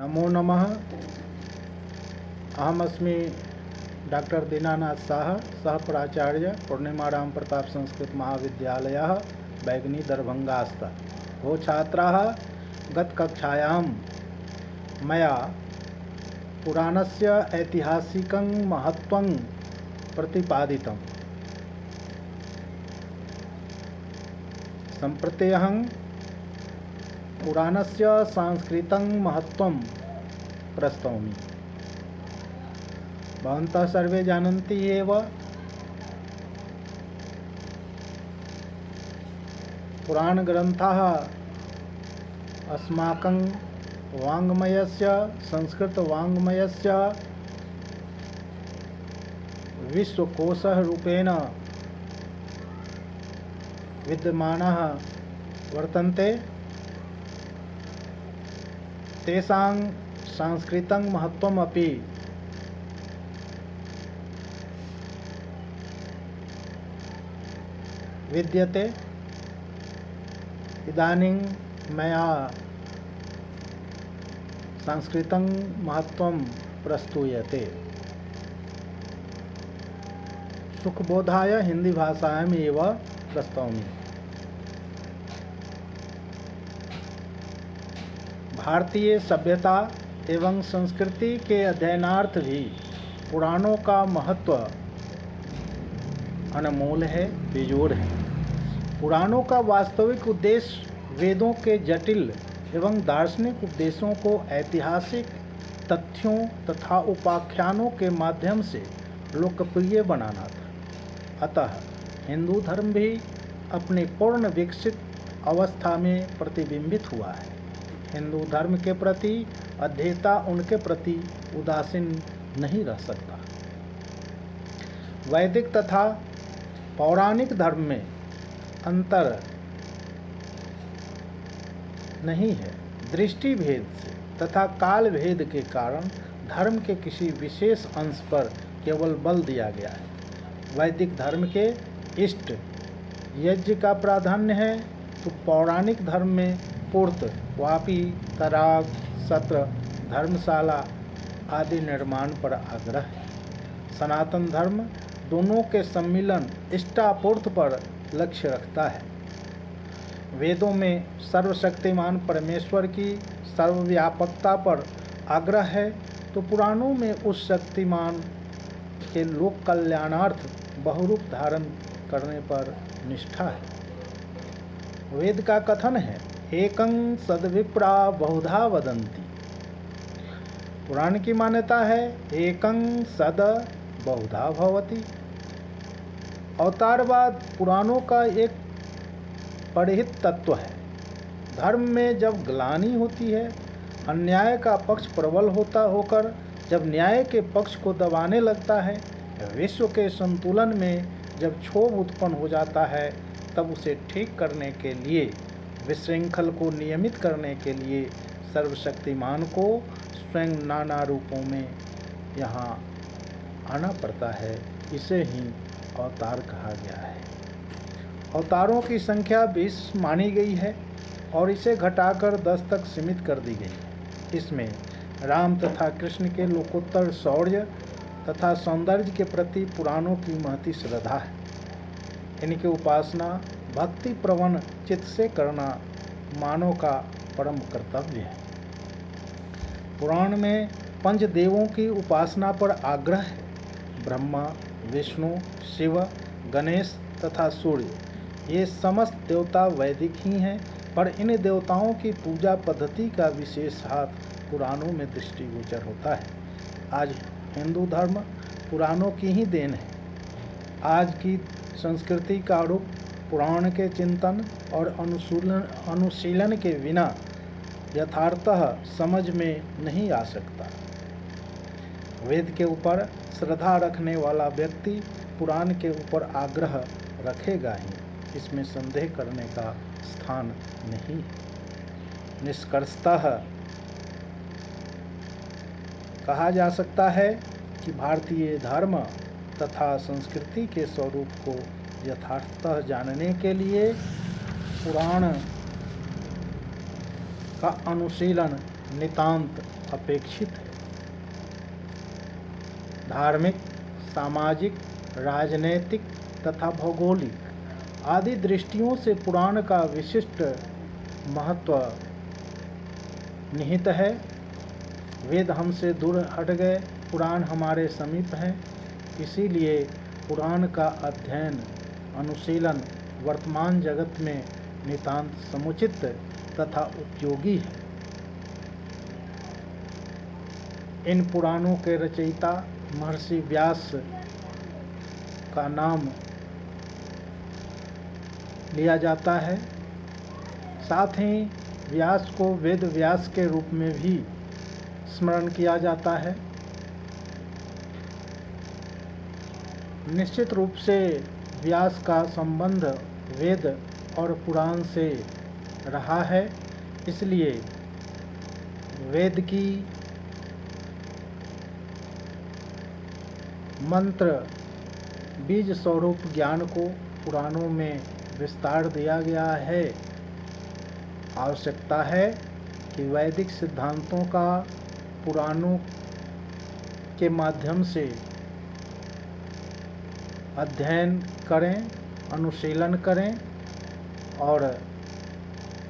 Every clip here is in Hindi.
नमो नमः। अहमस्मि डॉक्टर दीनानाथ साह, सह प्राचार्य पूर्णिमाराम प्रताप संस्कृत महाविद्यालयः बैगनी दरभंगास्थ। वो छात्राः गतकक्षायां मया पुराणस्य ऐतिहासिकं महत्त्वं प्रतिपादितम्। सम्प्रति अहं पुराणस्य सांस्कृतिकं महत्त्वं प्रस्तौमि। भवन्तः सर्वे जानन्ति एव पुराणग्रन्थाः अस्माकं वाङ्मयस्य, संस्कृतवाङ्मयस्य विश्वकोशः रूपेण विद्यमानाः वर्तन्ते। तेषां सांस्कृतिकं महत्त्वमपि विद्यते। इदानीं मया सांस्कृतिकं महत्त्वं प्रस्तूयते। सुखबोधाय हिंदी भाषायाम् एव प्रस्तौमि। भारतीय सभ्यता एवं संस्कृति के अध्ययनार्थ भी पुराणों का महत्व अनमोल है, बेजोड़ है। पुराणों का वास्तविक उद्देश्य वेदों के जटिल एवं दार्शनिक उपदेशों को ऐतिहासिक तथ्यों तथा उपाख्यानों के माध्यम से लोकप्रिय बनाना था। अतः हिंदू धर्म भी अपनी पूर्ण विकसित अवस्था में प्रतिबिंबित हुआ है। हिंदू धर्म के प्रति अध्येता उनके प्रति उदासीन नहीं रह सकता। वैदिक तथा पौराणिक धर्म में अंतर नहीं है। दृष्टि भेद से तथा काल भेद के कारण धर्म के किसी विशेष अंश पर केवल बल दिया गया है। वैदिक धर्म के इष्ट यज्ञ का प्राधान्य है, तो पौराणिक धर्म में पूर्त, वापी, तराग, सत्र, धर्मशाला आदि निर्माण पर आग्रह है। सनातन धर्म दोनों के सम्मिलन इष्टापूर्त पर लक्ष्य रखता है। वेदों में सर्वशक्तिमान परमेश्वर की सर्वव्यापकता पर आग्रह है, तो पुराणों में उस शक्तिमान के लोक कल्याणार्थ बहुरूप धारण करने पर निष्ठा है। वेद का कथन है, एकं सद्विप्रा बहुधा वदन्ति। पुराण की मान्यता है, एकं सद बहुधा भवति। अवतारवाद पुराणों का एक परिहित तत्व है। धर्म में जब ग्लानि होती है, अन्याय का पक्ष प्रबल होकर जब न्याय के पक्ष को दबाने लगता है, विश्व के संतुलन में जब क्षोभ उत्पन्न हो जाता है, तब उसे ठीक करने के लिए, विशृंखल को नियमित करने के लिए सर्वशक्तिमान को स्वयं नाना रूपों में यहाँ आना पड़ता है। इसे ही अवतार कहा गया है। अवतारों की संख्या 20 मानी गई है और इसे घटाकर 10 तक सीमित कर दी गई है। इसमें राम तथा कृष्ण के लोकोत्तर शौर्य तथा सौंदर्य के प्रति पुराणों की महती श्रद्धा है। इनकी उपासना भक्ति प्रवण चित्त से करना मानव का परम कर्तव्य है। पुराण में पंचदेवों की उपासना पर आग्रह है। ब्रह्मा, विष्णु, शिव, गणेश तथा सूर्य, ये समस्त देवता वैदिक ही हैं, पर इन देवताओं की पूजा पद्धति का विशेष हाथ पुराणों में दृष्टिगोचर होता है। आज हिंदू धर्म पुराणों की ही देन है। आज की संस्कृति का रूप पुराण के चिंतन और अनुशीलन के बिना यथार्थतः समझ में नहीं आ सकता। वेद के ऊपर श्रद्धा रखने वाला व्यक्ति पुराण के ऊपर आग्रह रखेगा ही, इसमें संदेह करने का स्थान नहीं। निष्कर्षतः कहा जा सकता है कि भारतीय धर्म तथा संस्कृति के स्वरूप को यथार्थतः जानने के लिए पुराण का अनुशीलन नितांत अपेक्षित है। धार्मिक, सामाजिक, राजनैतिक तथा भौगोलिक आदि दृष्टियों से पुराण का विशिष्ट महत्व निहित है। वेद हमसे दूर हट गए, पुराण हमारे समीप हैं। इसीलिए पुराण का अध्ययन, अनुशीलन वर्तमान जगत में नितांत समुचित तथा उपयोगी है। इन पुराणों के रचयिता महर्षि व्यास का नाम लिया जाता है। साथ ही व्यास को वेद व्यास के रूप में भी स्मरण किया जाता है। निश्चित रूप से व्यास का संबंध वेद और पुराण से रहा है, इसलिए वेद की मंत्र बीज स्वरूप ज्ञान को पुराणों में विस्तार दिया गया है। आवश्यकता है कि वैदिक सिद्धांतों का पुराणों के माध्यम से अध्ययन करें, अनुशीलन करें और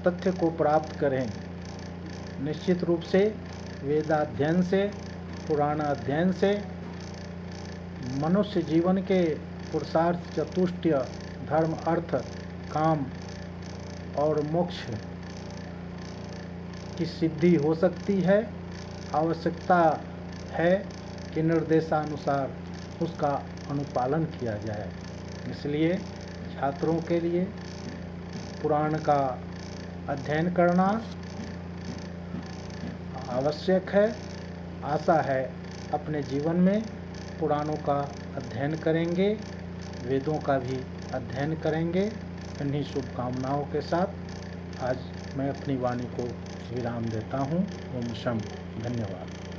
तथ्य को प्राप्त करें। निश्चित रूप से वेदाध्ययन से, पुराण अध्ययन से मनुष्य जीवन के पुरुषार्थ चतुष्टय धर्म, अर्थ, काम और मोक्ष की सिद्धि हो सकती है। आवश्यकता है कि निर्देशानुसार उसका अनुपालन किया जाए। इसलिए छात्रों के लिए पुराण का अध्ययन करना आवश्यक है। आशा है अपने जीवन में पुराणों का अध्ययन करेंगे, वेदों का भी अध्ययन करेंगे। इन्हीं शुभकामनाओं के साथ आज मैं अपनी वाणी को विराम देता हूँ। ओम शम। धन्यवाद।